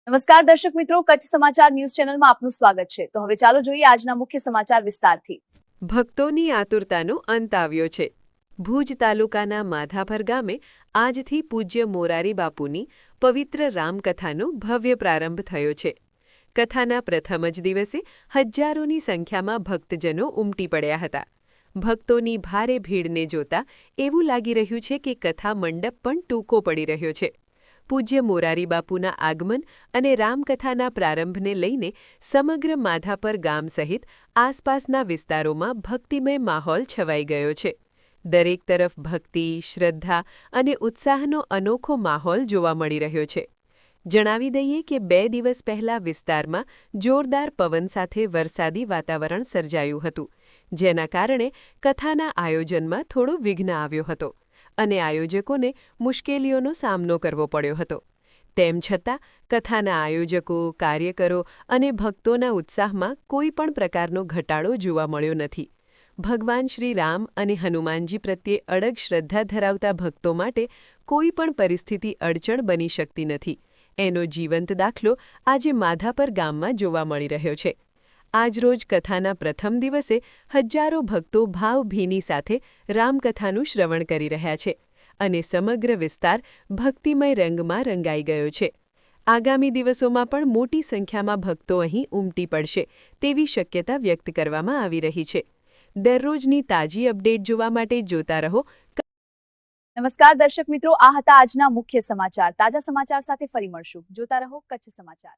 નમસ્કાર દર્શક મિત્રો, કચ્છ સમાચાર ન્યૂઝ ચેનલમાં આપનું સ્વાગત છે। તો હવે ચાલો જોઈએ આજના મુખ્ય સમાચાર વિસ્તારથી। ભક્તોની આતુરતાનો અંત આવ્યો છે। ભુજ તાલુકાના માધાપર ગામે આજથી પૂજ્ય મોરારી બાપુની પવિત્ર રામકથાનો ભવ્ય પ્રારંભ થયો છે। કથાના પ્રથમ જ દિવસે હજારોની સંખ્યામાં ભક્તજનો ઉમટી પડ્યા હતા। ભક્તોની ભારે ભીડને જોતા એવું લાગી રહ્યું છે કે કથા મંડપ પણ ટૂંકો પડી રહ્યો છે। પૂજ્ય મોરારી બાપુના આગમન અને રામકથાના પ્રારંભને લઈને સમગ્ર માધાપર ગામ સહિત આસપાસના વિસ્તારોમાં ભક્તિમય માહોલ છવાઈ ગયો છે। દરેક તરફ ભક્તિ, શ્રદ્ધા અને ઉત્સાહનો અનોખો માહોલ જોવા મળી રહ્યો છે। જણાવી દઈએ કે 2 દિવસ પહેલા વિસ્તારમાં જોરદાર પવન સાથે વરસાદી વાતાવરણ સર્જાયું હતું, જેના કારણે કથાના આયોજનમાં થોડો વિઘ્ન આવ્યો હતો અને આયોજકોને મુશ્કેલીઓનો સામનો કરવો પડ્યો હતો। તેમ છતાં કથાના આયોજકો, કાર્યકરો અને ભક્તોના ઉત્સાહમાં કોઈ પણ પ્રકારનો ઘટાડો જોવા મળ્યો નથી। ભગવાન શ્રી રામ અને હનુમાનજી પ્રત્યે અડગ શ્રદ્ધા ધરાવતા ભક્તો માટે કોઈ પણ પરિસ્થિતિ અડચણ બની શકતી નથી, એનો જીવંત દાખલો આજે માધાપર ગામમાં જોવા મળી રહ્યો છે। આજરોજ કથાના પ્રથમ દિવસે હજારો ભક્તો ભાવભીની સાથે રામકથાનું શ્રવણ કરી રહ્યા છે અને સમગ્ર વિસ્તાર ભક્તિમય રંગમાં રંગાઈ ગયો છે। આગામી દિવસોમાં પણ મોટી સંખ્યામાં ભક્તો અહીં ઉમટી પડશે તેવી શક્યતા વ્યક્ત કરવામાં આવી રહી છે। દરરોજની તાજી અપડેટ જોવા માટે જોતા રહો। નમસ્કાર દર્શક મિત્રો, આ હતા આજના મુખ્ય સમાચાર। તાજા સમાચાર સાથે ફરી મળશું। જોતા રહો કચ્છ સમાચાર।